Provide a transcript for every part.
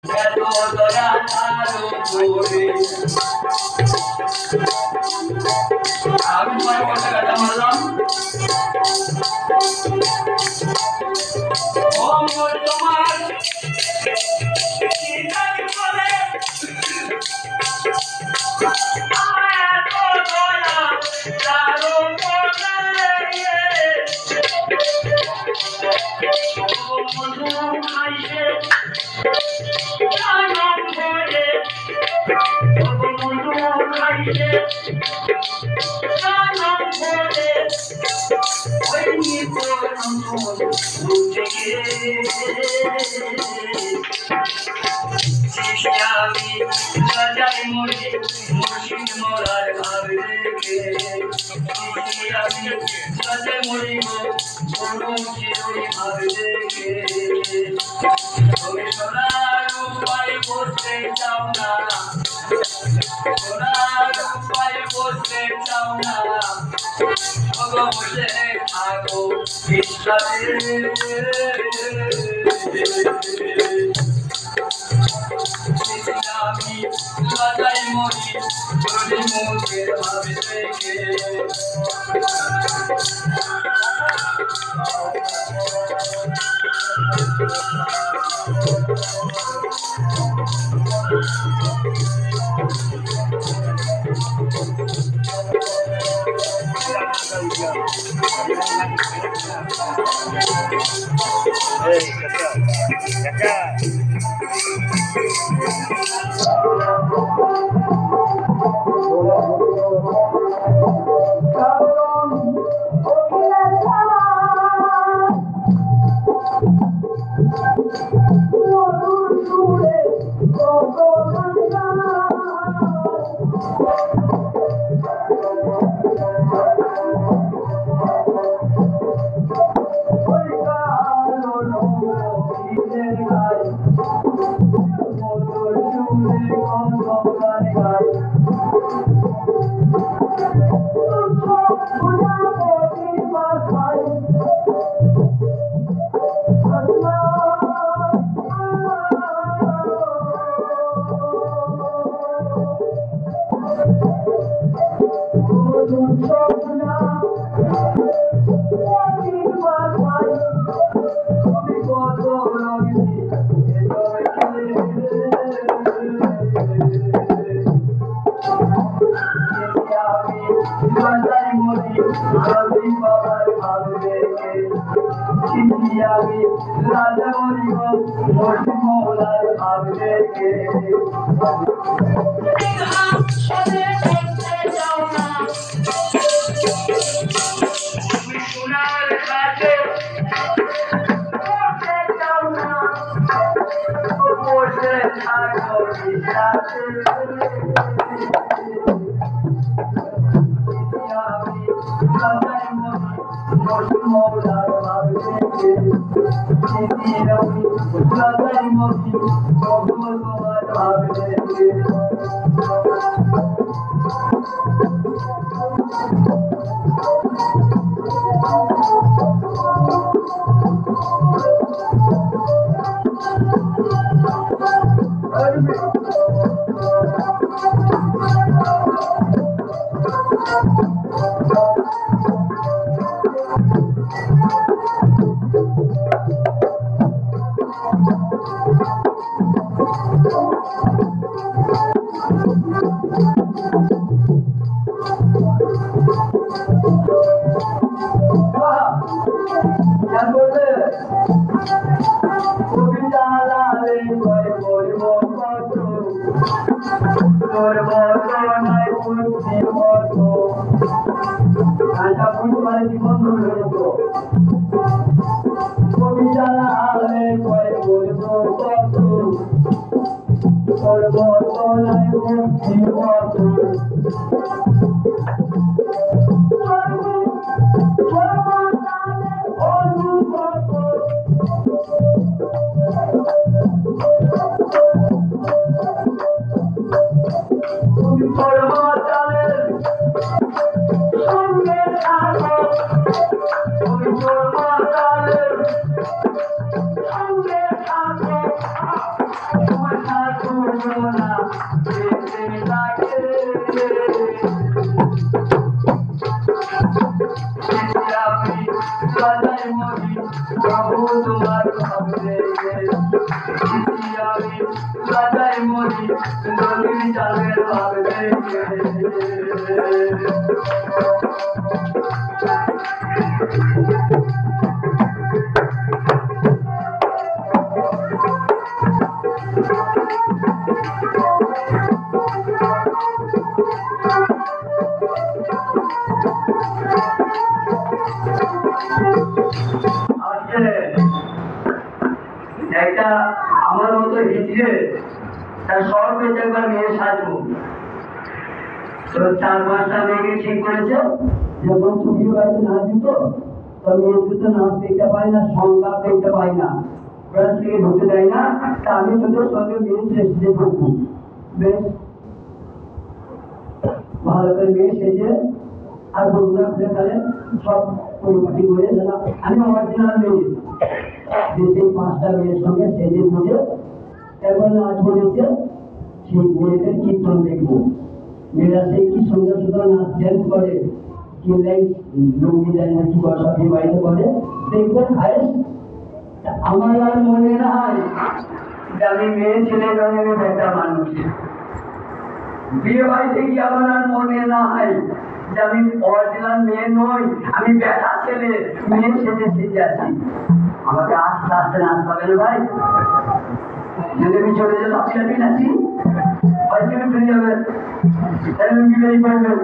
এত দয়া তার উপরে আমি তোমার কথা কাটা মারলাম ও মোর তোমার কি জানি বলে এত দয়া তার উপরে ও মধু খাইছে জানম ভরে ও মধু খাইছে জানম ভরে ওই নিপরম উঠে আমি রাজাই মরে মুর্শিদ মরার ভাবে আমি রাজাই মরিব কোনো চিরই ভাবে তুমি সোনার উপায় বসতে চাও না সোনার উপায় বসতে চাও না বসে থাকো বিশ্বাসে আমি রাজাই মরি যদি মুখের ভাবে থেকে राजा मोहलार भागे के सोनार काटे पोसे थाको बिचारे मोहलार भागे के राजाई मोती भगवान भागे के না যেতে লাগে আমি বাজাই মরি প্রভু তোমার ভাবে আমি বাজাই মরি দলিল জালের ভাবে একটা আমার মতো হিজড়ে তার সব পেতে একবার মেয়ে সাজবো তো 4-5টা মেয়েকে ঠিক করেছে যখন তুমি বাড়িতে নাচ দিত তো মেয়েদের তো নাচ দেখতে পাই না সংলাপ দেখতে পাই না ওরা থেকে ঢুকতে দেয় না তা আমি তোদের সঙ্গে মেয়ে সেজে ঢুকবো বেশ ভালো করে মেয়ে সেজে আর বন্ধুরা খুলে ফেলে সব পরিপাটি করে যারা আমি অরিজিনাল মেয়ে যে সেই 5টা মেয়ের সঙ্গে সেজে বুঝে এরপর নাচ বলেছে সেই মেয়েদের কীর্তন দেখবো মেয়েরা সেই কি সুন্দর সুন্দর নাচ ড্যান্স করে কি লাইক লুঙ্গি দেয় না কি বসা বিয়ে বাড়িতে করে দেখবেন হায়েস্ট আমার আর মনে নাই যে আমি মেয়ে ছেলে নয় আমি বেটা মানুষ বিয়ে বাড়িতে গিয়ে আমার আর মনে নাই যে আমি অরিজিনাল মেয়ে নই আমি বেটা ছেলে মেয়ে সেজে সেজে আছি আমাকে আস্তে আস্তে নাচ পাবে না ভাই যদি আমি চলে যাই আপনি নাচি হয়তো ফিরে যাবে তাহলে আমি বিদায় করবেন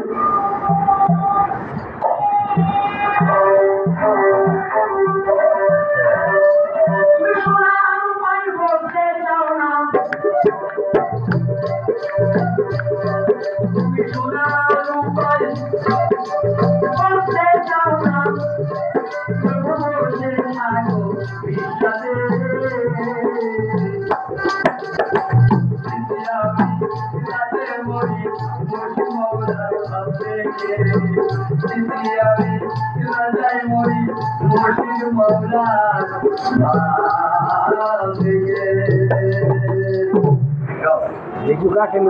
Maulan